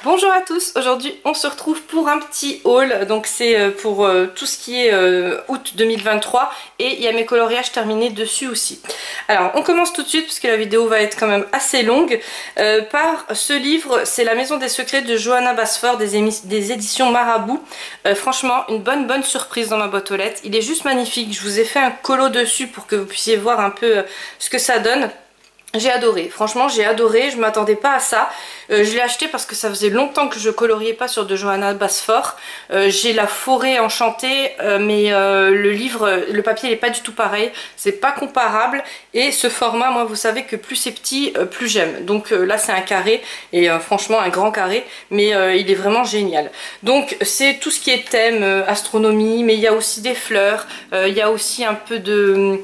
Bonjour à tous, aujourd'hui on se retrouve pour un petit haul, donc c'est pour tout ce qui est août 2023 et il y a mes coloriages terminés dessus aussi. Alors on commence tout de suite parce que la vidéo va être quand même assez longue par ce livre, c'est La Maison des Secrets de Johanna Basford des éditions Marabout. Franchement une bonne surprise dans ma boîte aux lettres, il est juste magnifique, je vous ai fait un colo dessus pour que vous puissiez voir un peu ce que ça donne. J'ai adoré, franchement j'ai adoré, je m'attendais pas à ça. Je l'ai acheté parce que ça faisait longtemps que je coloriais pas sur de Johanna Basford. J'ai La Forêt Enchantée, mais le livre, le papier il est pas du tout pareil, c'est pas comparable. Et ce format, moi vous savez que plus c'est petit, plus j'aime. Donc là c'est un carré, et franchement un grand carré, mais il est vraiment génial. Donc c'est tout ce qui est thème, astronomie, mais il y a aussi des fleurs, il y a aussi un peu de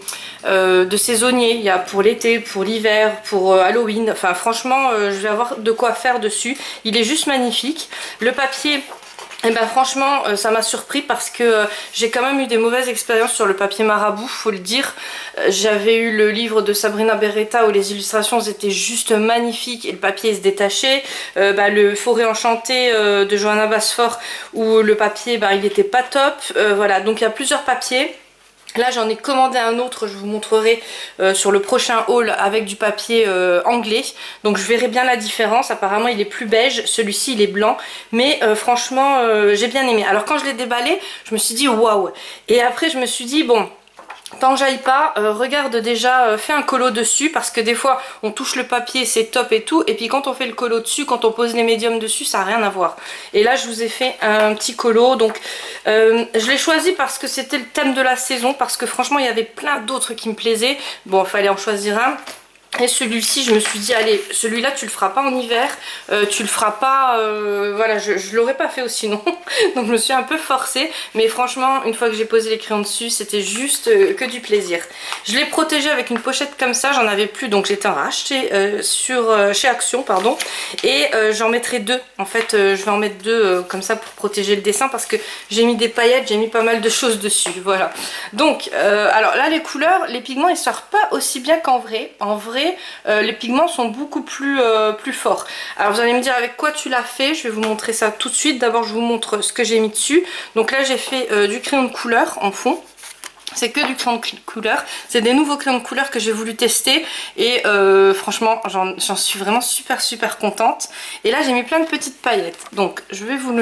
saisonnier, il y a pour l'été, pour l'hiver, pour Halloween, enfin franchement je vais avoir de quoi faire dessus, il est juste magnifique. Le papier, et ben franchement ça m'a surpris parce que j'ai quand même eu des mauvaises expériences sur le papier Marabout, faut le dire. J'avais eu le livre de Sabrina Beretta où les illustrations étaient juste magnifiques et le papier se détachait. Le Forêt Enchantée de Johanna Basford où le papier il était pas top. Voilà, donc il y a plusieurs papiers. Là j'en ai commandé un autre, je vous montrerai sur le prochain haul avec du papier anglais. Donc je verrai bien la différence, apparemment il est plus beige, celui-ci il est blanc. Mais franchement j'ai bien aimé. Alors quand je l'ai déballé, je me suis dit waouh. Et après je me suis dit bon, tant que j'aille pas, regarde déjà, fais un colo dessus parce que des fois on touche le papier, c'est top et tout, et puis quand on fait le colo dessus, quand on pose les médiums dessus, ça n'a rien à voir. Et là je vous ai fait un petit colo, donc je l'ai choisi parce que c'était le thème de la saison, parce que franchement il y avait plein d'autres qui me plaisaient. Bon, il fallait en choisir un. Et celui-ci, je me suis dit, allez, celui-là, tu le feras pas en hiver, tu le feras pas, voilà, je l'aurais pas fait aussi, non. Donc je me suis un peu forcée, mais franchement, une fois que j'ai posé les crayons dessus, c'était juste que du plaisir. Je l'ai protégé avec une pochette comme ça, j'en avais plus, donc j'étais en racheté chez Action, pardon, et j'en mettrai deux. En fait, je vais en mettre deux comme ça pour protéger le dessin, parce que j'ai mis des paillettes, j'ai mis pas mal de choses dessus, voilà. Donc, alors là, les couleurs, les pigments, ils sortent pas aussi bien qu'en vrai. En vrai, les pigments sont beaucoup plus forts. Alors vous allez me dire avec quoi tu l'as fait, je vais vous montrer ça tout de suite. D'abord je vous montre ce que j'ai mis dessus. Donc là j'ai fait du crayon de couleur en fond. C'est que du crayon de couleur, c'est des nouveaux crayons de couleur que j'ai voulu tester et franchement j'en suis vraiment super contente. Et là j'ai mis plein de petites paillettes, donc je vais vous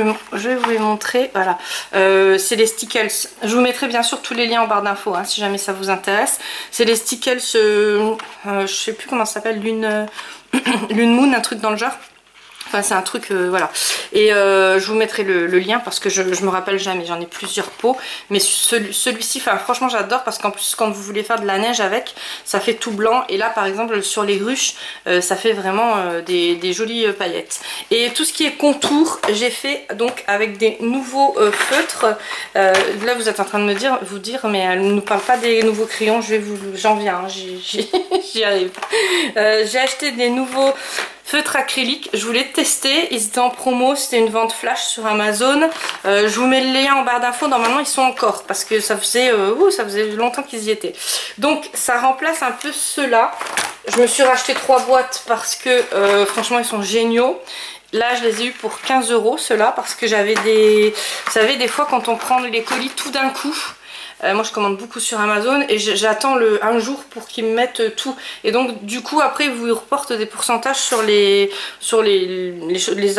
les montrer. Voilà, c'est les Stickles, je vous mettrai bien sûr tous les liens en barre d'infos hein, si jamais ça vous intéresse. C'est les Stickles, je sais plus comment ça s'appelle, Lune Moon, un truc dans le genre. Enfin c'est un truc, voilà. Et je vous mettrai le lien parce que je me rappelle jamais, j'en ai plusieurs pots. Mais celui-ci, enfin franchement j'adore parce qu'en plus quand vous voulez faire de la neige avec, ça fait tout blanc. Et là par exemple sur les ruches, ça fait vraiment des jolies paillettes. Et tout ce qui est contour, j'ai fait donc avec des nouveaux feutres. Là vous êtes en train de vous dire mais elle ne nous parle pas des nouveaux crayons, j'en viens, hein, j'y arrive. J'ai acheté des nouveaux feutres acryliques, je voulais tester, ils étaient en promo, c'était une vente flash sur Amazon. Je vous mets le lien en barre d'infos, normalement ils sont encore parce que ça faisait longtemps qu'ils y étaient. Donc ça remplace un peu ceux-là. Je me suis racheté 3 boîtes parce que franchement ils sont géniaux. Là je les ai eu pour 15 € ceux-là parce que j'avais des... Vous savez des fois quand on prend les colis tout d'un coup, moi je commande beaucoup sur Amazon et j'attends un jour pour qu'ils me mettent tout. Et donc du coup après ils vous reportent des pourcentages sur les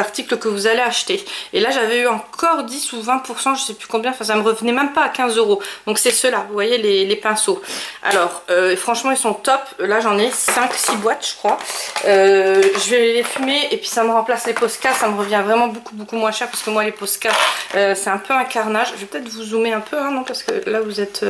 articles que vous allez acheter. Et là j'avais eu encore 10 ou 20%, je sais plus combien, enfin ça me revenait même pas à 15 €. Donc c'est ceux-là, vous voyez les pinceaux. Alors franchement ils sont top, là j'en ai 5-6 boîtes je crois. Je vais les fumer et puis ça me remplace les Posca, ça me revient vraiment beaucoup moins cher parce que moi les Posca c'est un peu un carnage. Je vais peut-être vous zoomer un peu hein, non parce que là vous êtes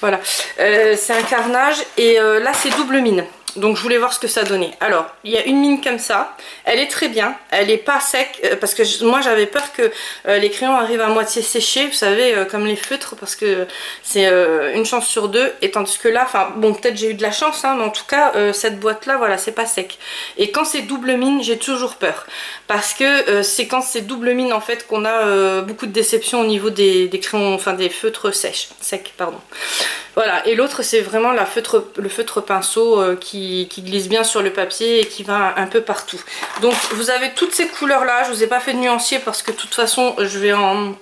voilà, c'est un carnage et là c'est double mine. Donc je voulais voir ce que ça donnait. Alors il y a une mine comme ça, elle est très bien, elle est pas sec parce que moi j'avais peur que les crayons arrivent à moitié séchés, vous savez comme les feutres, parce que c'est une chance sur deux. Et tandis que là, enfin bon peut-être j'ai eu de la chance hein, mais en tout cas cette boîte là voilà c'est pas sec. Et quand c'est double mine j'ai toujours peur parce que c'est quand c'est double mine en fait qu'on a beaucoup de déception au niveau des crayons, enfin des feutres secs pardon. Voilà, et l'autre c'est vraiment le feutre pinceau qui qui glisse bien sur le papier et qui va un peu partout. Donc vous avez toutes ces couleurs là, je vous ai pas fait de nuancier parce que de toute façon je vais en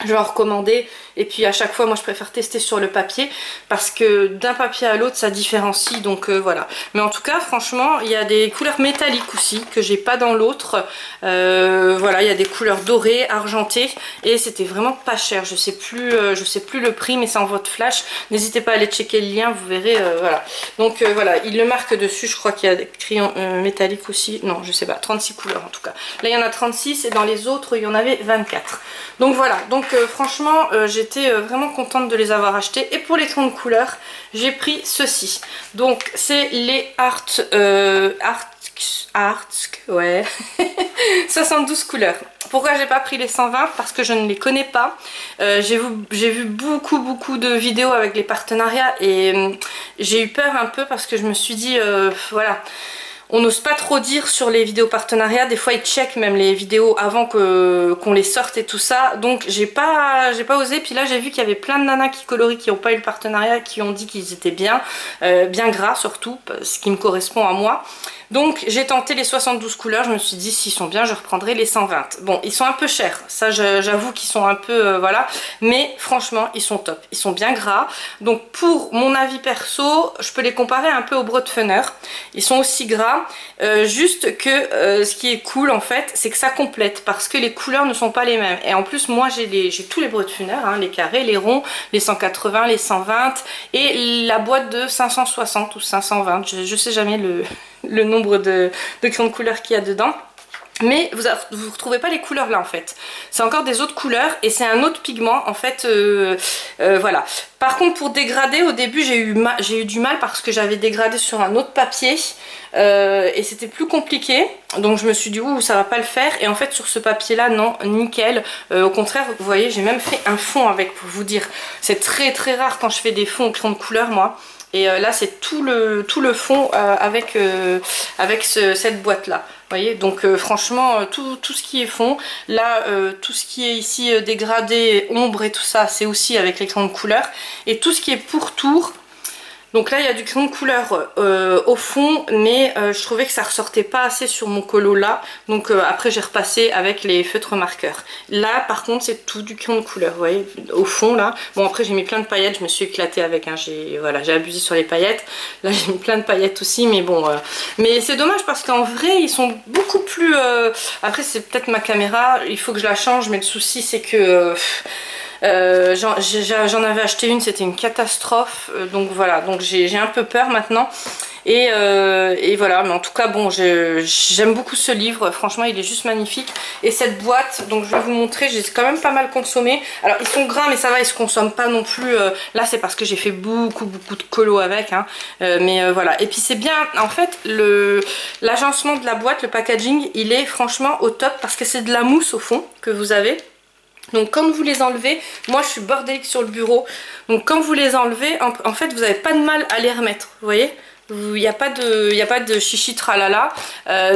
recommander, et puis à chaque fois moi je préfère tester sur le papier parce que d'un papier à l'autre ça différencie, donc voilà. Mais en tout cas franchement il y a des couleurs métalliques aussi que j'ai pas dans l'autre, voilà, il y a des couleurs dorées, argentées, et c'était vraiment pas cher, je sais plus le prix, mais c'est en votre flash, n'hésitez pas à aller checker le lien, vous verrez, voilà. Donc voilà, il le marque dessus, je crois qu'il y a des crayons métalliques aussi, non je sais pas, 36 couleurs en tout cas. Là il y en a 36 et dans les autres il y en avait 24. Donc voilà, donc franchement j'étais vraiment contente de les avoir achetés. Et pour les crayons de couleur j'ai pris ceci, donc c'est les Art ouais 72 couleurs. Pourquoi j'ai pas pris les 120? Parce que je ne les connais pas. J'ai vu beaucoup de vidéos avec les partenariats et j'ai eu peur un peu parce que je me suis dit voilà, on n'ose pas trop dire sur les vidéos partenariats, des fois ils checkent même les vidéos avant qu'on les sorte et tout ça, donc j'ai pas osé. Puis là j'ai vu qu'il y avait plein de nanas qui colorient, qui n'ont pas eu le partenariat, qui ont dit qu'ils étaient bien, bien gras surtout, ce qui me correspond à moi. Donc j'ai tenté les 72 couleurs, je me suis dit s'ils sont bien je reprendrai les 120. Bon, ils sont un peu chers, ça j'avoue qu'ils sont un peu voilà, mais franchement ils sont top, ils sont bien gras. Donc pour mon avis perso, je peux les comparer un peu au Broadfunner, ils sont aussi gras, juste que ce qui est cool en fait c'est que ça complète, parce que les couleurs ne sont pas les mêmes. Et en plus moi j'ai tous les Broadfunner, hein, les carrés, les ronds, les 180, les 120 et la boîte de 560 ou 520, je sais jamais le nombre de crayons de couleur qu'il y a dedans. Mais vous ne retrouvez pas les couleurs là en fait. C'est encore des autres couleurs et c'est un autre pigment en fait. Voilà. Par contre pour dégrader au début j'ai eu du mal parce que j'avais dégradé sur un autre papier et c'était plus compliqué. Donc je me suis dit ouh ça va pas le faire, et en fait sur ce papier là non, nickel. Au contraire vous voyez j'ai même fait un fond avec, pour vous dire. C'est très rare quand je fais des fonds au crayon de couleur moi. Et là c'est tout le fond avec cette boîte là. Vous voyez, donc franchement tout ce qui est fond, là tout ce qui est ici dégradé, ombre et tout ça, c'est aussi avec les crayons de couleur. Et tout ce qui est pourtour, donc là il y a du crayon de couleur au fond, mais je trouvais que ça ressortait pas assez sur mon colo là, donc après j'ai repassé avec les feutres marqueurs. Là par contre c'est tout du crayon de couleur, vous voyez, au fond là. Bon après j'ai mis plein de paillettes, je me suis éclatée avec, hein. Voilà, j'ai abusé sur les paillettes, là j'ai mis plein de paillettes aussi, mais bon mais c'est dommage parce qu'en vrai ils sont beaucoup plus après c'est peut-être ma caméra, il faut que je la change, mais le souci c'est que j'en avais acheté une, c'était une catastrophe, donc voilà, donc j'ai un peu peur maintenant. Et voilà, mais en tout cas bon, j'aime beaucoup ce livre, franchement il est juste magnifique. Et cette boîte, donc je vais vous montrer, j'ai quand même pas mal consommé. Alors ils sont gras mais ça va, ils se consomment pas non plus, là c'est parce que j'ai fait beaucoup de colo avec, hein. Mais voilà, et puis c'est bien en fait l'agencement de la boîte, le packaging il est franchement au top parce que c'est de la mousse au fond que vous avez. Donc quand vous les enlevez, moi je suis bordélique sur le bureau, donc quand vous les enlevez, en fait vous n'avez pas de mal à les remettre, vous voyez. Il n'y a pas de chichi tralala,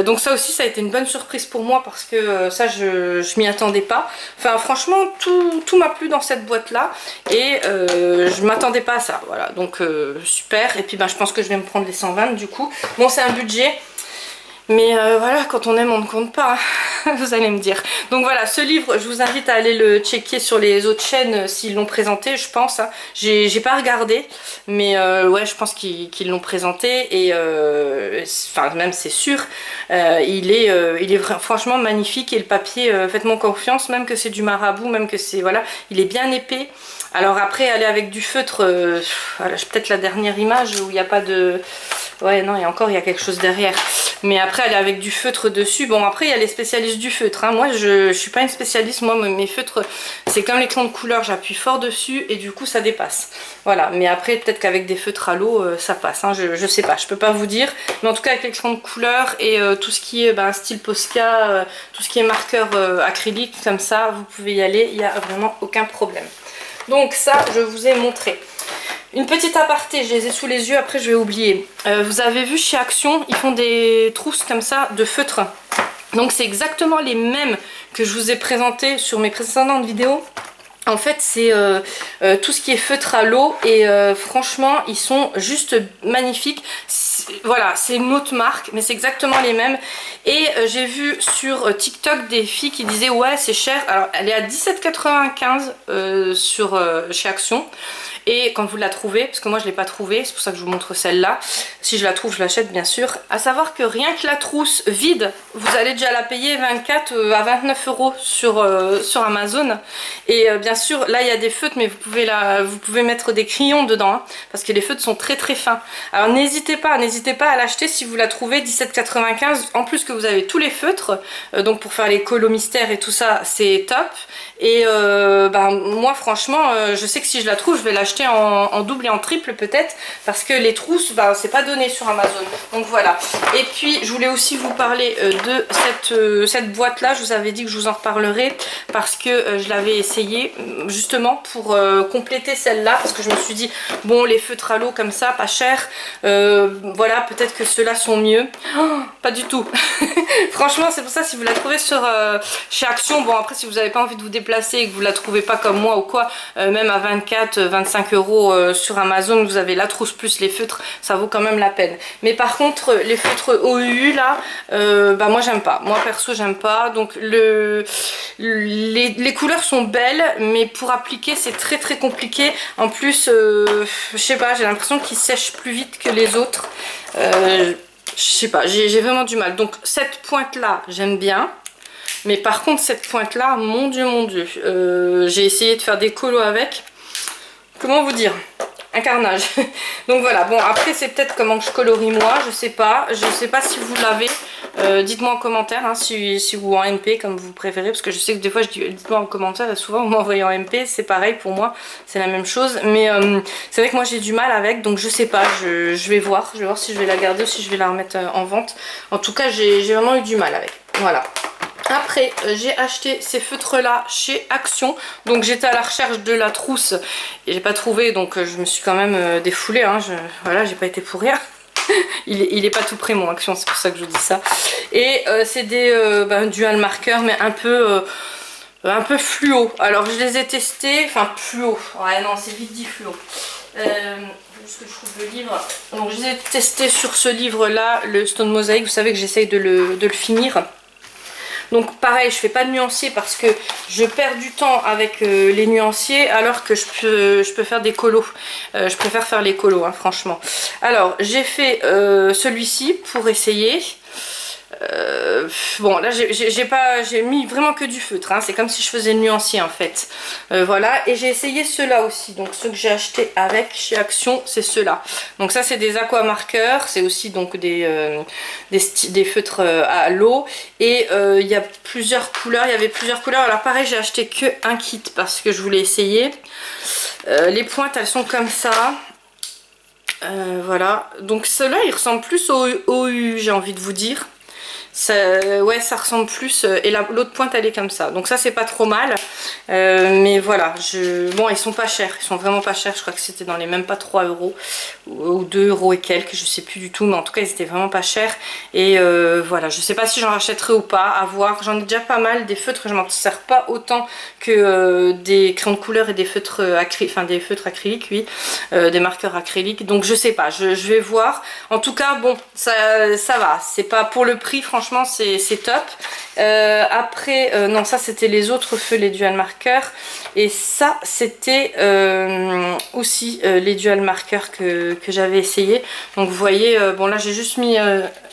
donc ça aussi ça a été une bonne surprise pour moi parce que ça je m'y attendais pas. Enfin franchement tout m'a plu dans cette boîte là et je m'attendais pas à ça, voilà, donc super. Et puis je pense que je vais me prendre les 120 du coup. Bon c'est un budget, mais voilà, quand on aime on ne compte pas, hein. Vous allez me dire. Donc voilà, ce livre je vous invite à aller le checker sur les autres chaînes s'ils l'ont présenté, je pense, hein. J'ai pas regardé, mais ouais je pense qu'ils l'ont présenté. Et enfin même c'est sûr, il est franchement magnifique. Et le papier, faites-moi confiance, même que c'est du marabout, même que c'est, voilà, il est bien épais. Alors après aller avec du feutre, voilà, peut-être la dernière image où il n'y a pas de... Ouais non, il y a quelque chose derrière. Mais après aller avec du feutre dessus, bon après il y a les spécialistes du feutre, hein. Moi je suis pas une spécialiste, moi mes feutres c'est comme les crayons de couleur, j'appuie fort dessus et du coup ça dépasse. Voilà, mais après peut-être qu'avec des feutres à l'eau ça passe, hein. Je sais pas, je peux pas vous dire. Mais en tout cas avec les crayons de couleur et tout ce qui est style Posca, tout ce qui est marqueur acrylique comme ça, vous pouvez y aller, il n'y a vraiment aucun problème. Donc ça je vous ai montré. Une petite aparté, je les ai sous les yeux, après je vais oublier. Vous avez vu chez Action, ils font des trousses comme ça de feutre. Donc c'est exactement les mêmes que je vous ai présenté sur mes précédentes vidéos. En fait c'est tout ce qui est feutre à l'eau et franchement ils sont juste magnifiques. voilà, c'est une autre marque, mais c'est exactement les mêmes. Et j'ai vu sur TikTok des filles qui disaient ouais c'est cher. Alors elle est à 17,95 chez Action. Et quand vous la trouvez, parce que moi je ne l'ai pas trouvée, c'est pour ça que je vous montre celle-là. Si je la trouve, je l'achète bien sûr. À savoir que rien que la trousse vide, vous allez déjà la payer 24 à 29 euros sur Amazon. Et bien sûr, là il y a des feutres, mais vous pouvez mettre des crayons dedans, hein, parce que les feutres sont très très fins. Alors n'hésitez pas à l'acheter si vous la trouvez 17,95. En plus que vous avez tous les feutres, donc pour faire les colos mystères et tout ça, c'est top. Et moi franchement, je sais que si je la trouve, je vais l'acheter en double et en triple peut-être, parce que les trousses, c'est pas donné sur Amazon. Donc voilà. Et puis je voulais aussi vous parler de cette boîte là. Je vous avais dit que je vous en reparlerai parce que je l'avais essayé justement pour compléter celle-là, parce que je me suis dit bon, les feutres à l'eau comme ça, pas cher, voilà, peut-être que ceux-là sont mieux. Oh, pas du tout. Franchement, c'est pour ça, si vous la trouvez chez Action, bon après si vous n'avez pas envie de vous déplacer et que vous la trouvez pas comme moi ou quoi, même à 24-25 euros sur Amazon, vous avez la trousse plus les feutres, ça vaut quand même la peine. Mais par contre les feutres OUU là, moi j'aime pas, moi perso j'aime pas. Donc les couleurs sont belles, mais pour appliquer c'est très très compliqué. En plus je sais pas, j'ai l'impression qu'ils sèchent plus vite que les autres. Je sais pas, j'ai vraiment du mal. Donc cette pointe là j'aime bien, mais par contre cette pointe là, mon dieu, j'ai essayé de faire des colos avec, comment vous dire, un carnage. Donc voilà, bon après c'est peut-être comment je colorie moi, je sais pas si vous l'avez. Dites-moi en commentaire, hein, si vous en MP comme vous préférez, parce que je sais que des fois je dis dites-moi en commentaire et souvent vous m'envoyez en MP, c'est pareil pour moi, c'est la même chose. Mais c'est vrai que moi j'ai du mal avec, donc je sais pas, je vais voir si je vais la garder ou si je vais la remettre en vente. En tout cas j'ai vraiment eu du mal avec, voilà. Après j'ai acheté ces feutres là chez Action, donc j'étais à la recherche de la trousse et j'ai pas trouvé, donc je me suis quand même défoulée, hein, voilà, j'ai pas été pour rien. il est pas tout près mon Action, c'est pour ça que je dis ça. Et c'est des dual marqueurs, mais un peu fluo. Alors je les ai testés, enfin fluo, ouais non c'est vite dit fluo. Juste que je trouve le livre. Donc je les ai testés sur ce livre là, le Stone Mosaic, vous savez que j'essaye de le finir. Donc pareil, je fais pas de nuancier parce que je perds du temps avec les nuanciers, alors que je peux faire des colos. Je préfère faire les colos, hein, franchement. Alors j'ai fait celui-ci pour essayer. Bon là j'ai mis vraiment que du feutre, hein. C'est comme si je faisais le nuancier en fait. Voilà, et j'ai essayé ceux-là aussi. Donc ceux que j'ai acheté avec chez Action, c'est ceux-là. Donc ça c'est des aqua marqueurs, c'est aussi donc des feutres à l'eau. Et il y a plusieurs couleurs, il y avait plusieurs couleurs. Alors pareil, j'ai acheté que un kit parce que je voulais essayer. Les pointes elles sont comme ça. Voilà, donc ceux-là ils ressemblent plus au OU, j'ai envie de vous dire. Ouais, ça ressemble plus, et l'autre pointe elle est comme ça, donc ça c'est pas trop mal. Mais voilà, bon ils sont pas chers, ils sont vraiment pas chers, je crois que c'était dans les même pas 3 euros ou 2 euros et quelques, je sais plus du tout, mais en tout cas ils étaient vraiment pas chers. Et voilà, je sais pas si j'en rachèterai ou pas, à voir. J'en ai déjà pas mal, des feutres, je m'en sers pas autant que des crayons de couleur et des feutres acryliques, oui, des marqueurs acryliques, donc je sais pas, je vais voir. En tout cas bon, ça va, c'est pas pour le prix, franchement c'est top. Après non, ça c'était les autres feux, les dual marqueurs, et ça c'était aussi les dual marqueurs que j'avais essayé. Donc vous voyez, bon là j'ai juste mis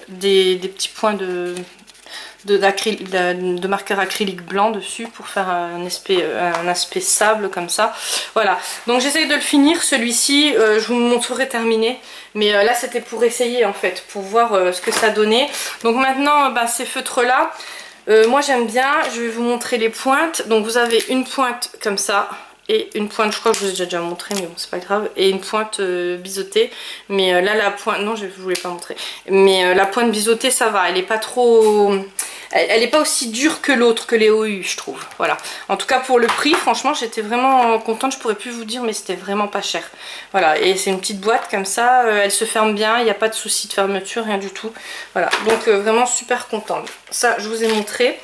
des petits points de marqueur acrylique blanc dessus pour faire un aspect sable comme ça. Voilà, donc j'essaye de le finir celui-ci, je vous montrerai terminé, mais là c'était pour essayer en fait, pour voir ce que ça donnait. Donc maintenant ces feutres là, moi j'aime bien, je vais vous montrer les pointes. Donc vous avez une pointe comme ça et une pointe, je crois que je vous ai déjà montré, mais bon c'est pas grave, et une pointe biseautée. Mais là la pointe, non je voulais pas montrer, mais la pointe biseautée ça va, elle est pas trop, elle est pas aussi dure que l'autre, que les OU je trouve. Voilà, en tout cas pour le prix franchement j'étais vraiment contente, je pourrais plus vous dire, mais c'était vraiment pas cher. Voilà, et c'est une petite boîte comme ça, elle se ferme bien, il n'y a pas de souci de fermeture, rien du tout. Voilà, donc vraiment super contente. ça je vous ai montré.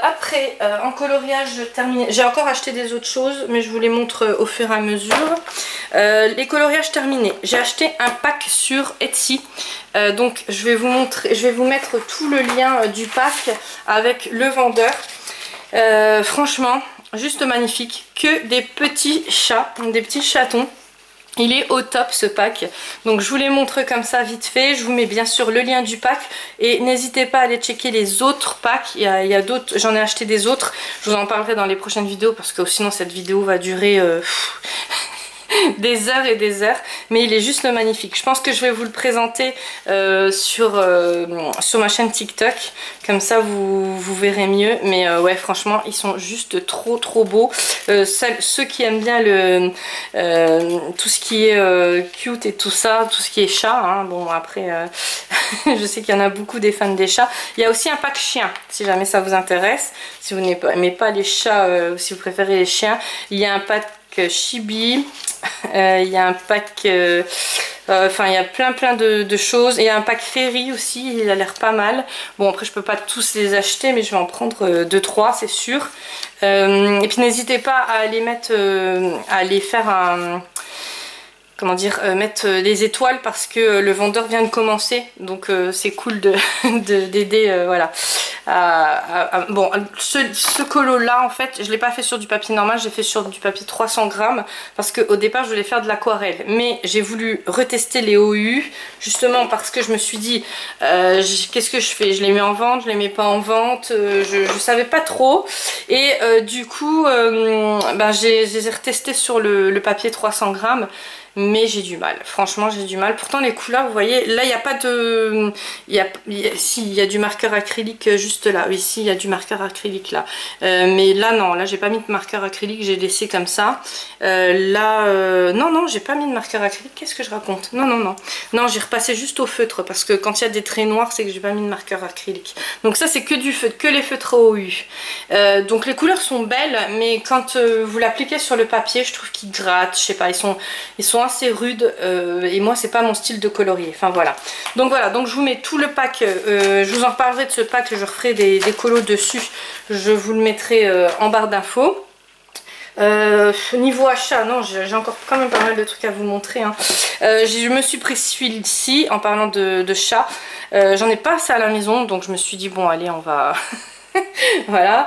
Après, en coloriage terminé, j'ai encore acheté des autres choses, mais je vous les montre au fur et à mesure. Les coloriages terminés, j'ai acheté un pack sur Etsy. Donc je vais vous montrer, je vais vous mettre tout le lien du pack avec le vendeur. Franchement, juste magnifique, que des petits chats, des petits chatons. Il est au top ce pack, donc je vous les montre comme ça vite fait. Je vous mets bien sûr le lien du pack et n'hésitez pas à aller checker les autres packs. Il y a d'autres, j'en ai acheté des autres, je vous en parlerai dans les prochaines vidéos parce que sinon cette vidéo va durer des heures et des heures, mais il est juste magnifique. Je pense que je vais vous le présenter sur ma chaîne TikTok, comme ça vous verrez mieux. Mais ouais, franchement ils sont juste trop beaux. Ceux qui aiment bien tout ce qui est cute et tout ça, tout ce qui est chat, hein. Bon après je sais qu'il y en a beaucoup des fans des chats. Il y a aussi un pack chien si jamais ça vous intéresse, si vous n'aimez pas les chats, si vous préférez les chiens. Il y a un pack chibi, il y a un pack, enfin il y a plein de choses. Il y a un pack ferry aussi, il a l'air pas mal. Bon après je peux pas tous les acheter, mais je vais en prendre 2-3 c'est sûr. Et puis n'hésitez pas à les mettre, à les faire un... Comment dire, mettre des étoiles parce que le vendeur vient de commencer, donc c'est cool d'aider voilà. Bon, ce colo là en fait je l'ai pas fait sur du papier normal, j'ai fait sur du papier 300 grammes parce qu'au départ je voulais faire de l'aquarelle, mais j'ai voulu retester les OU justement parce que je me suis dit qu'est-ce que je fais, je les mets en vente, je les mets pas en vente, je savais pas trop et du coup ben, je les ai retestés sur le papier 300 grammes. Mais j'ai du mal, franchement j'ai du mal. Pourtant les couleurs, vous voyez, là il n'y a pas de... Si, il y a du marqueur acrylique juste là. Oui, si, il y a du marqueur acrylique là. Mais là non, là j'ai pas mis de marqueur acrylique, j'ai laissé comme ça. Non, j'ai pas mis de marqueur acrylique, qu'est-ce que je raconte? Non, j'ai repassé juste au feutre parce que quand il y a des traits noirs, c'est que j'ai pas mis de marqueur acrylique. Donc ça c'est que du feutre, que les feutres OU. Donc les couleurs sont belles, mais quand vous l'appliquez sur le papier, je trouve qu'ils grattent, je sais pas, ils sont assez rudes et moi c'est pas mon style de colorier, enfin voilà. Donc je vous mets tout le pack, je vous en parlerai de ce pack, je referai des colos dessus, je vous le mettrai en barre d'infos. Niveau achat, non, j'ai encore quand même pas mal de trucs à vous montrer, hein. Je me suis pris celui-ci en parlant de chat, j'en ai pas assez à la maison, donc je me suis dit bon allez on va... Voilà,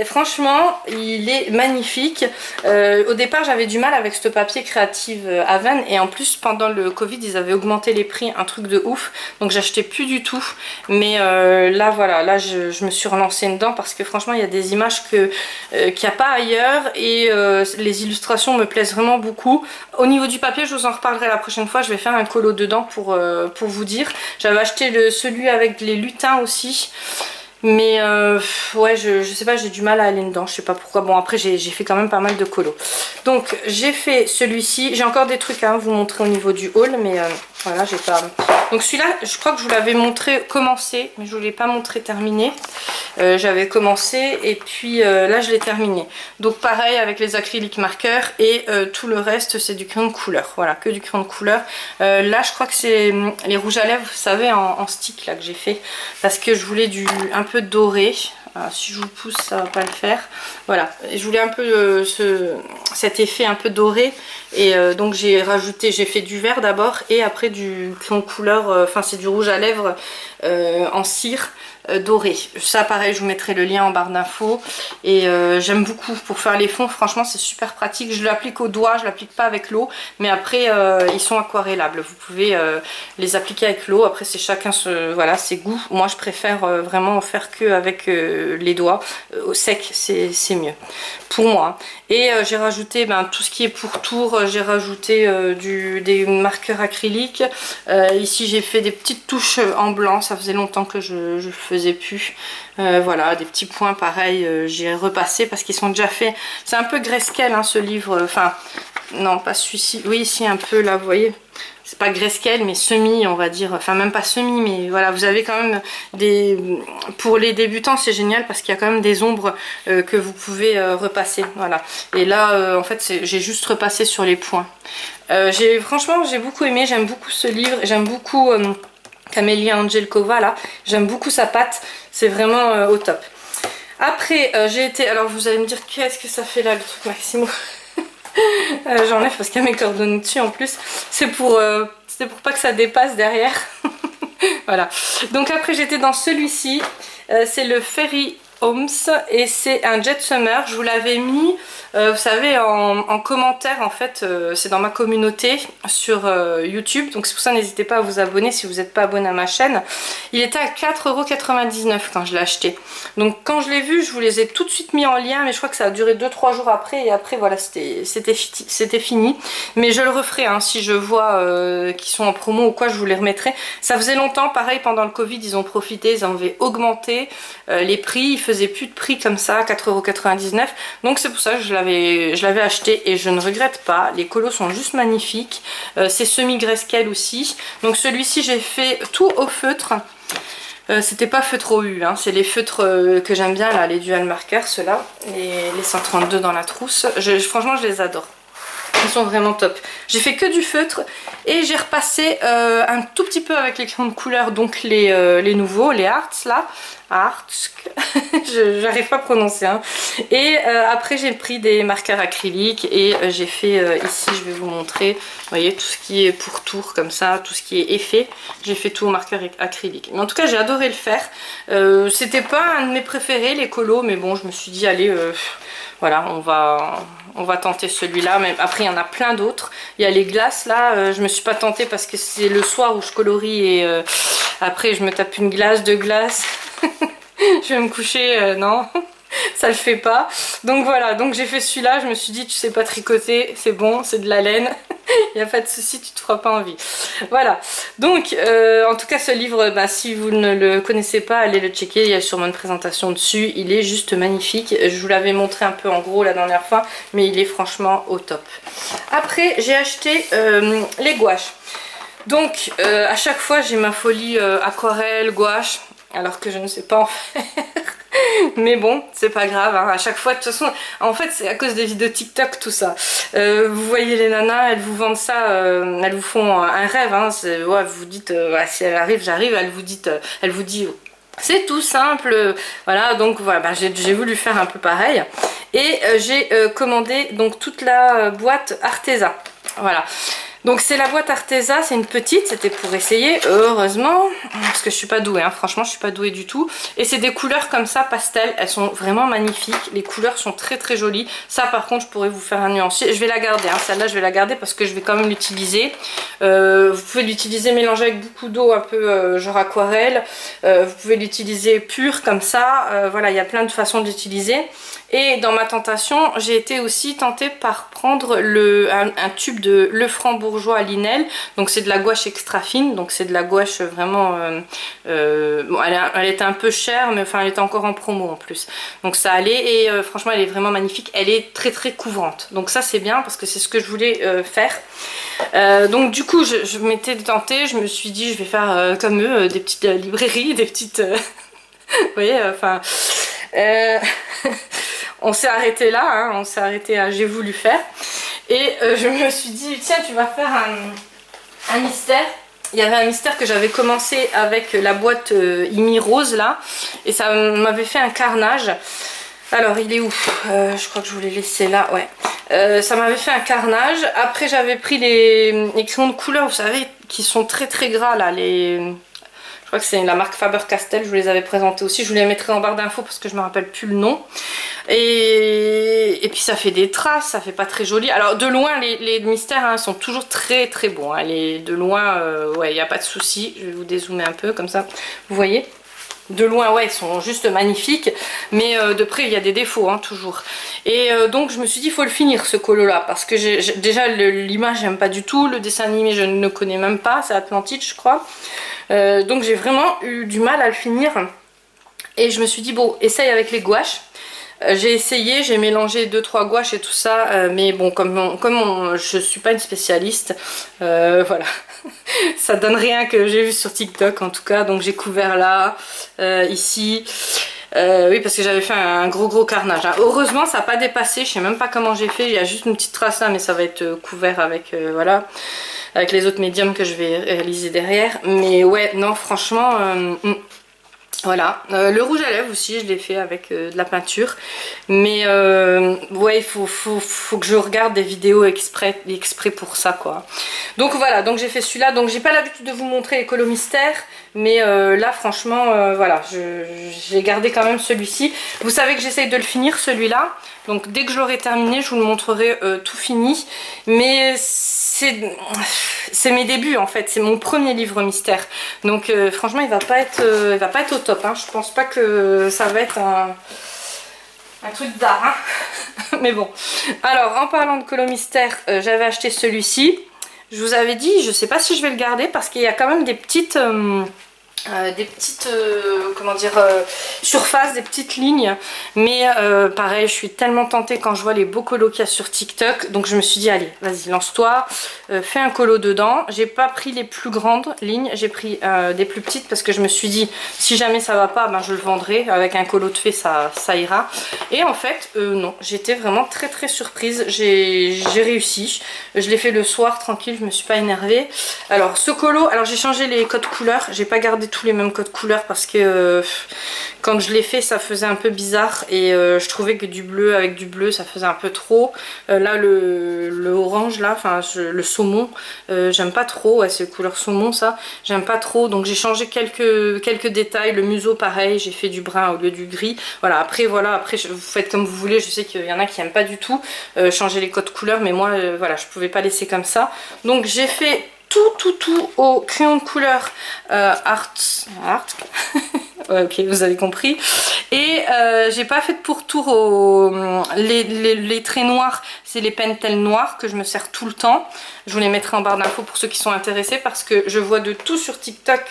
franchement il est magnifique. Au départ j'avais du mal avec ce papier Creative Haven et en plus pendant le Covid ils avaient augmenté les prix, un truc de ouf, donc j'achetais plus du tout. Mais là voilà, là je me suis relancée dedans parce que franchement il y a des images qu'il n'y a pas ailleurs et les illustrations me plaisent vraiment beaucoup. Au niveau du papier je vous en reparlerai la prochaine fois, je vais faire un colo dedans pour vous dire. J'avais acheté celui avec les lutins aussi. Mais ouais, je sais pas, j'ai du mal à aller dedans, je sais pas pourquoi. Bon après j'ai fait quand même pas mal de colos. Donc j'ai fait celui-ci, j'ai encore des trucs à vous montrer au niveau du haul, mais voilà, j'ai pas... Donc celui-là, je crois que je vous l'avais montré commencé, mais je vous l'ai pas montré terminé. J'avais commencé et puis là je l'ai terminé. Donc pareil avec les acryliques marqueurs et tout le reste c'est du crayon de couleur. Voilà, que du crayon de couleur. Là je crois que c'est les rouges à lèvres, vous savez, en stick là que j'ai fait. Parce que je voulais un peu doré. Alors, si je vous pousse ça va pas le faire. Voilà, je voulais un peu cet effet un peu doré et donc j'ai fait du vert d'abord et après du crayon de couleur, enfin c'est du rouge à lèvres en cire doré. Ça pareil je vous mettrai le lien en barre d'infos et j'aime beaucoup pour faire les fonds, franchement c'est super pratique. Je l'applique au doigt, je l'applique pas avec l'eau, mais après ils sont aquarellables, vous pouvez les appliquer avec l'eau, après c'est chacun voilà, ses goûts. Moi je préfère vraiment faire que avec les doigts, au sec c'est mieux pour moi. Et j'ai rajouté tout ce qui est pourtour, j'ai rajouté des marqueurs acryliques. Ici j'ai fait des petites touches en blanc, ça faisait longtemps que je faisais plus. Voilà, des petits points pareil, j'ai repassé parce qu'ils sont déjà faits. C'est un peu grayscale hein, ce livre, enfin non pas celui-ci, oui ici un peu là vous voyez. C'est pas grayscale mais semi on va dire, enfin même pas semi mais voilà, vous avez quand même pour les débutants c'est génial parce qu'il y a quand même des ombres que vous pouvez repasser, voilà. Et là en fait j'ai juste repassé sur les points. Franchement j'ai beaucoup aimé, j'aime beaucoup ce livre, j'aime beaucoup Camélia Angelkova là. J'aime beaucoup sa pâte, c'est vraiment au top. Après j'ai été, alors vous allez me dire qu'est-ce que ça fait là le truc Maximo. J'enlève parce qu'il y a mes coordonnées dessus en plus. C'est pour pas que ça dépasse derrière. Voilà. Donc après j'étais dans celui-ci. C'est le Fairy Homes et c'est un Jet Summer. Je vous l'avais mis, vous savez, en commentaire en fait. C'est dans ma communauté sur YouTube. Donc c'est pour ça n'hésitez pas à vous abonner si vous n'êtes pas abonné à ma chaîne. Il était à 4,99 € quand je l'ai acheté. Donc quand je l'ai vu, je vous les ai tout de suite mis en lien. Mais je crois que ça a duré 2-3 jours après. Et après voilà, c'était fini. Mais je le referai hein, si je vois qu'ils sont en promo ou quoi, je vous les remettrai. Ça faisait longtemps, pareil, pendant le Covid, ils ont profité, ils avaient augmenté les prix. Ils faisaient plus de prix comme ça, 4,99 €. Donc c'est pour ça que je l'avais acheté et je ne regrette pas. Les colos sont juste magnifiques. C'est semi-grayscale aussi. Donc celui-ci, j'ai fait tout au feutre. C'était pas feutre au U, hein. C'est les feutres que j'aime bien là, les dual markers, ceux-là. Les 132 dans la trousse. Franchement, je les adore. Ils sont vraiment top. J'ai fait que du feutre et j'ai repassé un tout petit peu avec les crayons de couleur, donc les nouveaux, les Arts là. Arts, j'arrive pas à prononcer. Hein. Et après j'ai pris des marqueurs acryliques et j'ai fait ici, je vais vous montrer, vous voyez, tout ce qui est pourtour comme ça, tout ce qui est effet. J'ai fait tout au marqueur acrylique. Mais en tout cas j'ai adoré le faire. C'était pas un de mes préférés les colos, mais bon je me suis dit allez, voilà, on va tenter celui-là. Mais après il y en a plein d'autres. Il y a les glaces là, je me suis pas tentée parce que c'est le soir où je colorie et après je me tape une glace, deux glaces. Je vais me coucher, non, ça le fait pas. Donc voilà, donc j'ai fait celui-là, je me suis dit tu sais pas tricoter, c'est bon, c'est de la laine, il n'y a pas de souci, tu te feras pas envie. Voilà, donc en tout cas ce livre, bah, si vous ne le connaissez pas, allez le checker, il y a sûrement une présentation dessus, il est juste magnifique. Je vous l'avais montré un peu en gros la dernière fois, mais il est franchement au top. Après j'ai acheté les gouaches. Donc à chaque fois j'ai ma folie aquarelle, gouache, alors que je ne sais pas en faire. Mais bon, c'est pas grave, hein. À chaque fois, de toute façon, en fait c'est à cause des vidéos TikTok tout ça. Vous voyez les nanas, elles vous vendent ça, elles vous font un rêve, hein. Ouais, vous dites, si elle arrive, j'arrive, elle vous dit c'est tout simple, voilà. Donc voilà, bah, j'ai voulu faire un peu pareil. Et j'ai commandé donc toute la boîte Arteza, voilà. Donc c'est la boîte Arteza, c'est une petite, c'était pour essayer, heureusement, parce que je suis pas douée, hein, franchement je suis pas douée du tout. Et c'est des couleurs comme ça, pastel, elles sont vraiment magnifiques, les couleurs sont très très jolies. Ça par contre je pourrais vous faire un nuancier, je vais la garder, hein, celle-là je vais la garder parce que je vais quand même l'utiliser. Vous pouvez l'utiliser mélangé avec beaucoup d'eau, un peu genre aquarelle, vous pouvez l'utiliser pur comme ça, voilà, il y a plein de façons de l'utiliser. Et dans ma tentation, j'ai été aussi tentée par prendre un tube de Lefranc Bourgeois à Linel. Donc c'est de la gouache extra fine, donc c'est de la gouache vraiment... bon, elle était un peu chère, mais enfin elle était encore en promo en plus. Donc ça allait et franchement elle est vraiment magnifique. Elle est très très couvrante. Donc ça c'est bien parce que c'est ce que je voulais faire. Donc du coup je m'étais tentée, je me suis dit je vais faire comme eux, des petites librairies, des petites... vous voyez, enfin... on s'est arrêté là, hein, on s'est arrêté à j'ai voulu faire. Et je me suis dit, tiens, tu vas faire un mystère. Il y avait un mystère que j'avais commencé avec la boîte Imi Rose là. Et ça m'avait fait un carnage. Alors, il est où? Je crois que je vous l'ai laissé là, ouais. Ça m'avait fait un carnage. Après, j'avais pris les crayons de couleur, vous savez, qui sont très très gras là, je crois que c'est la marque Faber-Castell, je vous les avais présentés aussi, je vous les mettrai en barre d'infos parce que je me rappelle plus le nom. Et puis ça fait des traces, ça fait pas très joli. Alors de loin les mystères hein, sont toujours très très bons, hein. De loin, ouais, il n'y a pas de souci. Je vais vous dézoomer un peu comme ça, vous voyez. De loin, ouais, ils sont juste magnifiques, mais de près, il y a des défauts, hein, toujours. Et donc, je me suis dit, il faut le finir, ce colo-là, parce que déjà, l'image, j'aime pas du tout. Le dessin animé, je ne connais même pas, c'est Atlantide, je crois. Donc, j'ai vraiment eu du mal à le finir. Et je me suis dit, bon, essaye avec les gouaches. J'ai essayé, j'ai mélangé 2-3 gouaches et tout ça, mais bon, je suis pas une spécialiste, voilà. Ça donne rien que j'ai vu sur TikTok en tout cas, donc j'ai couvert là, ici. Oui, parce que j'avais fait un gros carnage, hein. Heureusement ça n'a pas dépassé, je sais même pas comment j'ai fait, il y a juste une petite trace là mais ça va être couvert avec voilà, avec les autres médiums que je vais réaliser derrière. Mais ouais, non franchement voilà, le rouge à lèvres aussi, je l'ai fait avec de la peinture. Mais ouais, il faut que je regarde des vidéos exprès pour ça, quoi. Donc voilà, donc j'ai fait celui-là. Donc j'ai pas l'habitude de vous montrer les colos mystères. Mais là, franchement, voilà, j'ai gardé quand même celui-ci. Vous savez que j'essaye de le finir, celui-là. Donc dès que je l'aurai terminé, je vous le montrerai tout fini. Mais c'est mes débuts en fait, c'est mon premier livre mystère. Donc franchement il va pas être au top, hein. Je pense pas que ça va être un truc d'art, hein. Mais bon. Alors en parlant de colo mystère, j'avais acheté celui-ci. Je vous avais dit, je sais pas si je vais le garder parce qu'il y a quand même des petites comment dire, surfaces, des petites lignes. Mais pareil, je suis tellement tentée quand je vois les beaux colos qu'il y a sur TikTok. Donc je me suis dit, allez, vas-y, lance-toi, fais un colo dedans. J'ai pas pris les plus grandes lignes, j'ai pris des plus petites parce que je me suis dit, si jamais ça va pas, ben, je le vendrai. Avec un colo de fée, ça ira. Et en fait, non, j'étais vraiment très surprise. J'ai réussi. Je l'ai fait le soir, tranquille, je me suis pas énervée. Alors, ce colo, alors j'ai changé les codes couleurs. J'ai pas gardé tous les mêmes codes couleurs parce que quand je l'ai fait ça faisait un peu bizarre et je trouvais que du bleu avec du bleu ça faisait un peu trop. Là le orange là, enfin le saumon, j'aime pas trop, ouais, c'est couleur saumon ça, j'aime pas trop, donc j'ai changé quelques détails. Le museau pareil, j'ai fait du brun au lieu du gris. Voilà, après vous faites comme vous voulez, je sais qu'il y en a qui aiment pas du tout changer les codes couleurs, mais moi voilà, je pouvais pas laisser comme ça. Donc j'ai fait tout au crayon de couleur Art ouais, ok, vous avez compris. Et j'ai pas fait de pourtour les traits noirs, c'est les Pentel noirs que je me sers tout le temps. Je vous les mettrai en barre d'infos pour ceux qui sont intéressés parce que je vois de tout sur TikTok.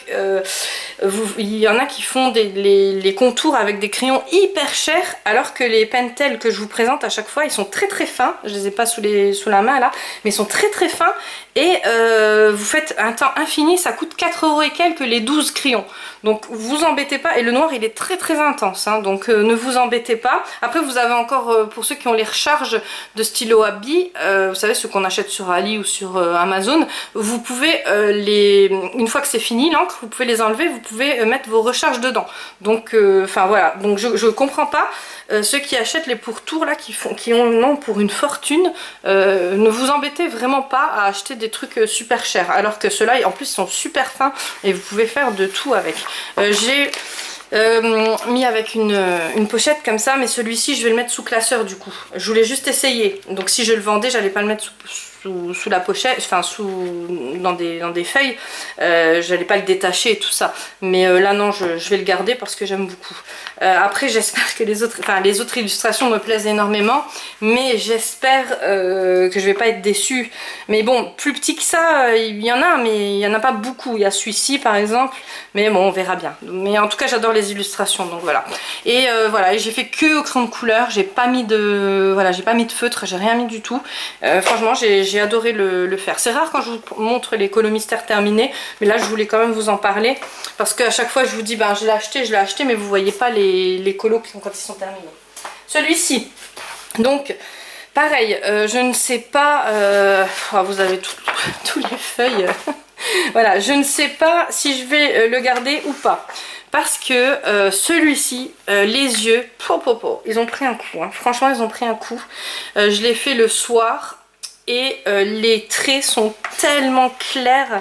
Il y en a qui font les contours avec des crayons hyper chers alors que les Pentel que je vous présente à chaque fois, ils sont très fins. Je les ai pas sous la main là, mais ils sont très fins. Et vous faites un temps infini, ça coûte 4 € et quelques les 12 crayons. Donc vous embêtez pas, et le noir il est très intense, hein, donc ne vous embêtez pas. Après vous avez encore, pour ceux qui ont les recharges de stylo à billes, vous savez ceux qu'on achète sur Ali ou sur Amazon, vous pouvez une fois que c'est fini l'encre, vous pouvez les enlever, vous pouvez mettre vos recharges dedans. Donc enfin voilà, donc je comprends pas ceux qui achètent les pourtours là, qui en ont pour une fortune. Ne vous embêtez vraiment pas à acheter des trucs super chers, alors que ceux-là en plus sont super fins et vous pouvez faire de tout avec. J'ai mis avec une pochette comme ça, mais celui-ci je vais le mettre sous classeur du coup. Je voulais juste essayer, donc si je le vendais j'allais pas le mettre sous la pochette, enfin dans des feuilles, j'allais pas le détacher et tout ça, mais là non, je vais le garder parce que j'aime beaucoup. Après j'espère que les autres illustrations me plaisent énormément, mais j'espère que je vais pas être déçue. Mais bon, plus petit que ça, il y en a, mais il y en a pas beaucoup. Il y a celui-ci par exemple, mais bon, on verra bien. Mais en tout cas j'adore les illustrations, donc voilà. Et voilà, j'ai fait que au crayon de couleur, j'ai pas mis de feutre, j'ai rien mis du tout. Franchement j'ai adoré le faire. C'est rare quand je vous montre les colos mystères terminés, mais là je voulais quand même vous en parler parce qu'à chaque fois je vous dis ben je l'ai acheté, mais vous voyez pas les colos quand ils sont terminés. Celui-ci, donc pareil, je ne sais pas, oh, vous avez tous les feuilles. Voilà, je ne sais pas si je vais le garder ou pas. Parce que celui-ci, les yeux, ils ont pris un coup, hein. Franchement ils ont pris un coup. Je l'ai fait le soir. Et les traits sont tellement clairs,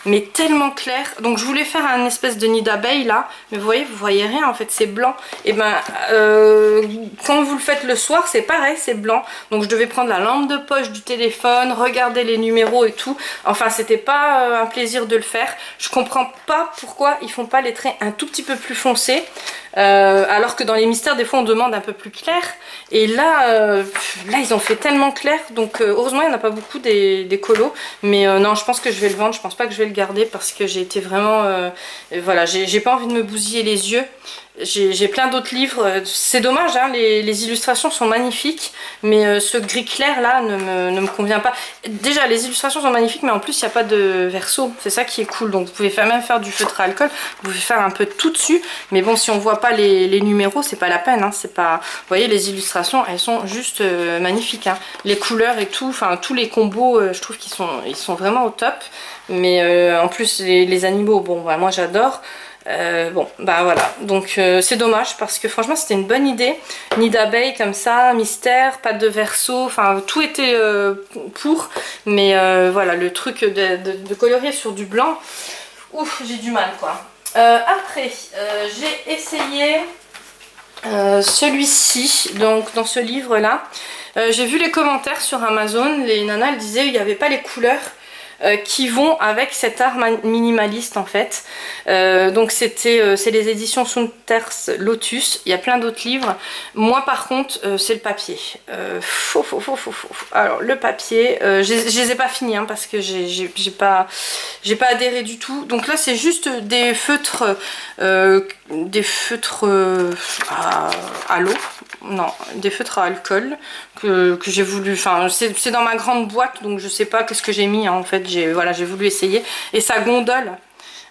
mais tellement clairs. Donc je voulais faire un espèce de nid d'abeille là, mais vous voyez rien en fait, c'est blanc. Et ben quand vous le faites le soir, c'est pareil, c'est blanc. Donc je devais prendre la lampe de poche du téléphone, regarder les numéros et tout. Enfin c'était pas un plaisir de le faire. Je comprends pas pourquoi ils font pas les traits un tout petit peu plus foncés. Alors que dans les mystères des fois on demande un peu plus clair, et là ils ont fait tellement clair, donc heureusement il n'y en a pas beaucoup des colos, mais non, je pense que je vais le vendre, je pense pas que je vais le garder parce que j'ai été vraiment voilà, j'ai pas envie de me bousiller les yeux. J'ai plein d'autres livres, c'est dommage hein, les illustrations sont magnifiques, mais ce gris clair là ne me convient pas. Déjà les illustrations sont magnifiques, mais en plus il n'y a pas de verso, c'est ça qui est cool. Donc vous pouvez même faire du feutre à alcool, vous pouvez faire un peu de tout dessus, mais bon si on voit pas les numéros, c'est pas la peine, hein, c'est pas... Vous voyez, les illustrations, elles sont juste magnifiques, hein. Les couleurs et tout, enfin tous les combos, je trouve qu'ils sont vraiment au top. Mais en plus, les animaux, bon, bah, moi j'adore. Bon, bah voilà, donc c'est dommage parce que franchement c'était une bonne idée. Nid d'abeilles comme ça, mystère, pattes de verso, enfin tout était pour. Mais voilà, le truc de colorier sur du blanc, ouf, j'ai du mal quoi. Après, j'ai essayé celui-ci, donc dans ce livre là. J'ai vu les commentaires sur Amazon, les nanas elles disaient qu'il n'y avait pas les couleurs qui vont avec cet art minimaliste en fait. Donc c'est les éditions Sunter's Lotus, il y a plein d'autres livres. Moi par contre c'est le papier. Alors le papier, je les ai pas finis hein, parce que j'ai pas adhéré du tout. Donc là c'est juste des feutres à l'eau, non, des feutres à alcool que j'ai voulu, enfin c'est dans ma grande boîte donc je sais pas qu'est-ce que j'ai mis hein, en fait. Voilà, j'ai voulu essayer et ça gondole.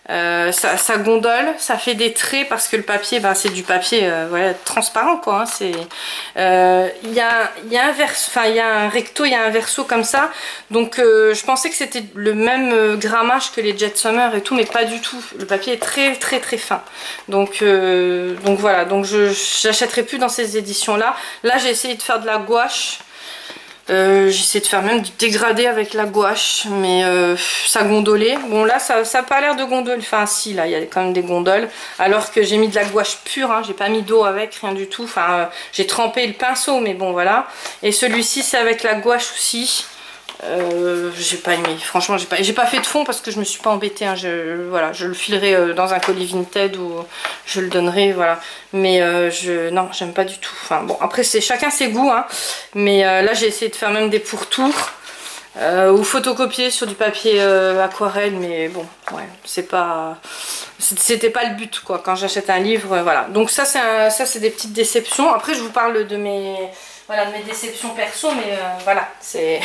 Ça gondole, ça fait des traits parce que le papier, bah, c'est du papier voilà, transparent quoi. Hein, il y a un recto, il y a un verso comme ça. Donc je pensais que c'était le même grammage que les Jet Summer et tout, mais pas du tout. Le papier est très très très fin. Donc voilà, donc j'achèterai plus dans ces éditions là. Là j'ai essayé de faire de la gouache. J'essaie de faire même du dégradé avec la gouache, mais ça gondolait. Bon là ça a pas l'air de gondoler, enfin si là il y a quand même des gondoles, alors que j'ai mis de la gouache pure, hein. J'ai pas mis d'eau avec, rien du tout, enfin j'ai trempé le pinceau mais bon voilà. Et celui-ci c'est avec la gouache aussi. J'ai pas aimé, franchement j'ai pas fait de fond parce que je me suis pas embêtée hein. Voilà, je le filerai dans un colis Vinted ou je le donnerai, voilà. Mais non, j'aime pas du tout. Enfin bon, après c'est chacun ses goûts hein. Mais là j'ai essayé de faire même des pourtours ou photocopier sur du papier aquarelle, mais bon ouais, c'était pas le but quoi quand j'achète un livre, voilà. Donc ça c'est des petites déceptions. Après je vous parle de mes déceptions perso, mais voilà, c'est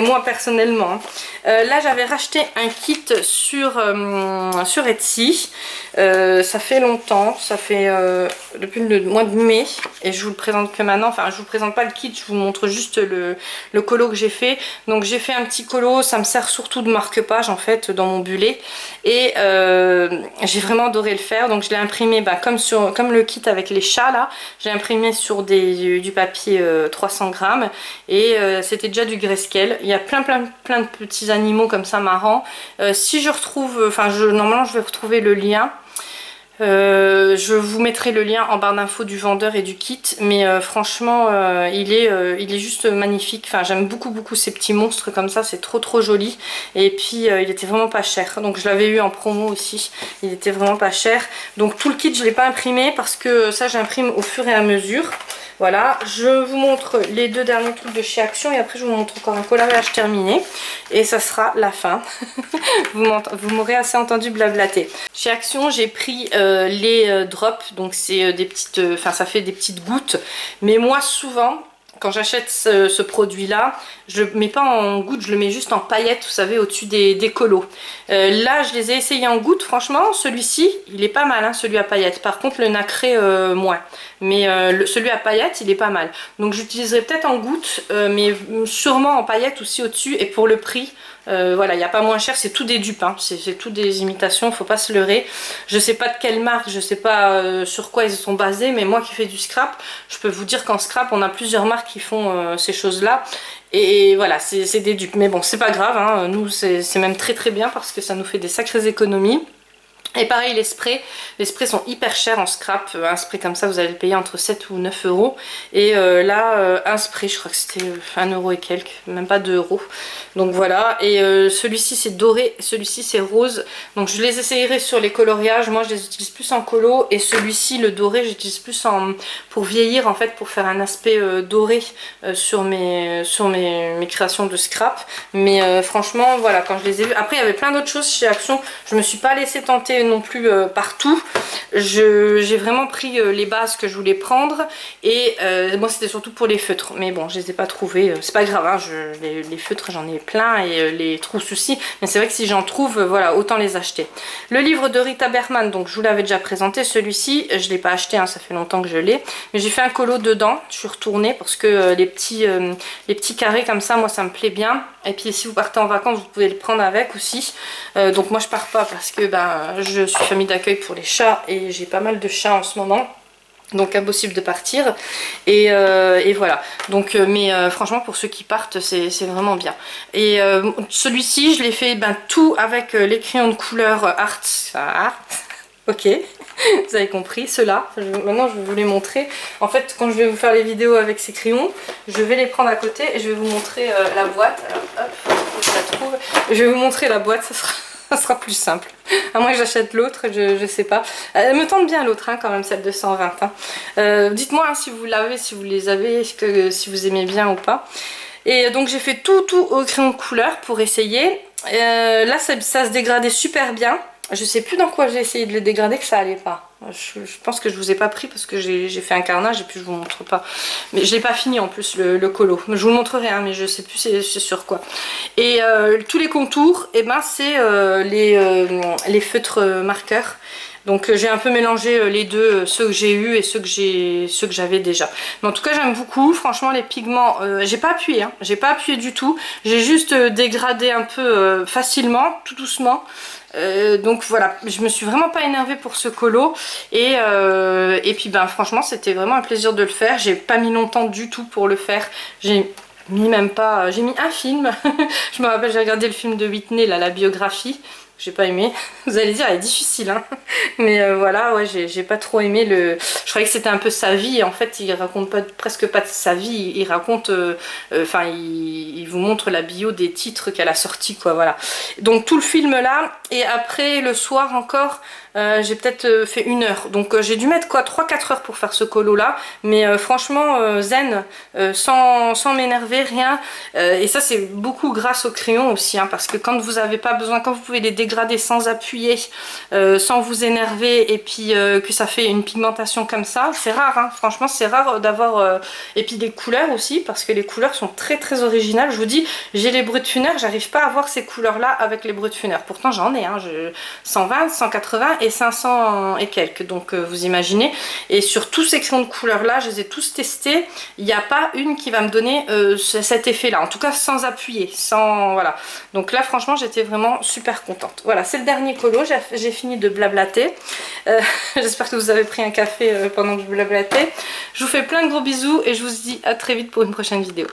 moi personnellement. Là, j'avais racheté un kit sur Etsy. Ça fait longtemps, ça fait depuis le mois de mai, et je vous le présente que maintenant. Enfin, je vous présente pas le kit, je vous montre juste le colo que j'ai fait. Donc, j'ai fait un petit colo, ça me sert surtout de marque-page en fait dans mon bullet. Et j'ai vraiment adoré le faire. Donc, je l'ai imprimé comme le kit avec les chats là. J'ai imprimé sur du papier 300 grammes et c'était déjà du grayscale. Il y a plein de petits animaux comme ça marrants. Si je retrouve, normalement je vais retrouver le lien. Je vous mettrai le lien en barre d'infos du vendeur et du kit, mais franchement il est juste magnifique. Enfin, j'aime beaucoup ces petits monstres comme ça, c'est trop joli. Et puis il était vraiment pas cher, donc je l'avais eu en promo aussi, il était vraiment pas cher. Donc tout le kit je l'ai pas imprimé parce que ça j'imprime au fur et à mesure. Voilà, je vous montre les deux derniers trucs de chez Action et après je vous montre encore un coloriage terminé et ça sera la fin. Vous m'aurez assez entendu blablater. Chez Action j'ai pris les drops, donc c'est des petites, ça fait des petites gouttes, mais moi souvent quand j'achète ce produit là, je le mets pas en gouttes, je le mets juste en paillettes, vous savez, au-dessus des colos. Là je les ai essayés en gouttes, franchement celui-ci il est pas mal hein, celui à paillettes. Par contre le nacré moins, mais celui à paillettes il est pas mal. Donc j'utiliserai peut-être en gouttes, mais sûrement en paillettes aussi au-dessus. Et pour le prix, voilà, il n'y a pas moins cher, c'est tout des dupes, hein. C'est tout des imitations, faut pas se leurrer. Je sais pas de quelle marque, je sais pas sur quoi ils sont basés, mais moi qui fais du scrap, je peux vous dire qu'en scrap on a plusieurs marques qui font ces choses là. Et voilà, c'est des dupes, mais bon c'est pas grave hein. Nous c'est même très bien parce que ça nous fait des sacrées économies. Et pareil les sprays sont hyper chers en scrap. Un spray comme ça vous allez le payer entre 7 ou 9 euros. Et là un spray je crois que c'était 1 euro et quelques, même pas 2 euros. Donc voilà, et celui-ci c'est doré, celui-ci c'est rose. Donc je les essayerai sur les coloriages, moi je les utilise plus en colo. Et celui-ci le doré j'utilise plus pour vieillir en fait, pour faire un aspect doré sur mes créations de scrap. Mais franchement voilà, quand je les ai vus, après il y avait plein d'autres choses chez Action, je me suis pas laissée tenter non plus partout. J'ai vraiment pris les bases que je voulais prendre et moi c'était surtout pour les feutres, mais bon je les ai pas trouvés, c'est pas grave, hein, les feutres j'en ai plein et les trousses aussi, mais c'est vrai que si j'en trouve, voilà, autant les acheter. Le livre de Rita Berman, donc je vous l'avais déjà présenté, celui-ci je l'ai pas acheté, hein, ça fait longtemps que je l'ai, mais j'ai fait un colo dedans, je suis retournée parce que les petits carrés comme ça, moi ça me plaît bien. Et puis si vous partez en vacances, vous pouvez le prendre avec aussi. Donc moi je pars pas parce que je suis famille d'accueil pour les chats et j'ai pas mal de chats en ce moment. Donc impossible de partir. Et voilà. Donc, franchement pour ceux qui partent, c'est vraiment bien. Et celui-ci, je l'ai fait tout avec les crayons de couleur Art. Ok, vous avez compris, ceux-là. Maintenant, je vais vous les montrer. En fait, quand je vais vous faire les vidéos avec ces crayons, je vais les prendre à côté et je vais vous montrer la boîte. Alors, hop, faut que je la trouve. Je vais vous montrer la boîte, ça sera plus simple. À moins que j'achète l'autre, je sais pas. Elle me tente bien l'autre, hein, quand même, celle de 120. Hein. Dites-moi hein, si vous l'avez, si vous les avez, si vous aimez bien ou pas. Et donc, j'ai fait tout au crayon de couleur pour essayer. Là, ça se dégradait super bien. Je sais plus dans quoi j'ai essayé de le dégrader que ça allait pas. Je pense que je vous ai pas pris parce que j'ai fait un carnage et puis je vous montre pas. Mais je l'ai pas fini en plus le colo. Je vous le montrerai hein, mais je sais plus c'est sur quoi. Et tous les contours, et c'est les feutres marqueurs. Donc j'ai un peu mélangé les deux, ceux que j'ai eu et ceux que j'avais déjà. Mais en tout cas j'aime beaucoup, franchement les pigments, j'ai pas appuyé, hein, j'ai pas appuyé du tout. J'ai juste dégradé un peu facilement, tout doucement. Donc voilà, je me suis vraiment pas énervée pour ce colo et puis franchement c'était vraiment un plaisir de le faire. J'ai pas mis longtemps du tout pour le faire. J'ai mis un film. Je me rappelle, j'ai regardé le film de Whitney là, la biographie. J'ai pas aimé. Vous allez dire, elle est difficile, hein. Mais voilà, ouais, j'ai pas trop aimé le. Je croyais que c'était un peu sa vie. En fait, il raconte presque pas de sa vie. Il raconte, enfin, il vous montre la bio des titres qu'elle a sortis, quoi. Voilà. Donc tout le film là, et après le soir encore. J'ai peut-être fait 1 heure, donc j'ai dû mettre quoi 3-4 heures pour faire ce colo là, mais franchement zen, sans m'énerver, rien, et ça c'est beaucoup grâce au crayon aussi, hein, parce que quand vous avez pas besoin, quand vous pouvez les dégrader sans appuyer, sans vous énerver, et puis que ça fait une pigmentation comme ça, c'est rare, hein, franchement c'est rare d'avoir, et puis des couleurs aussi, parce que les couleurs sont très originales. Je vous dis, j'ai les Brutfuner, j'arrive pas à avoir ces couleurs là avec les Brutfuner, pourtant j'en ai, hein, 120, 180 et 500 et quelques, donc vous imaginez. Et sur tous ces crayons de couleur là, je les ai tous testés, il n'y a pas une qui va me donner cet effet là, en tout cas sans appuyer, sans voilà. Donc là franchement j'étais vraiment super contente. Voilà, c'est le dernier colo, j'ai fini de blablater. J'espère que vous avez pris un café pendant que je blablatais. Je vous fais plein de gros bisous et je vous dis à très vite pour une prochaine vidéo.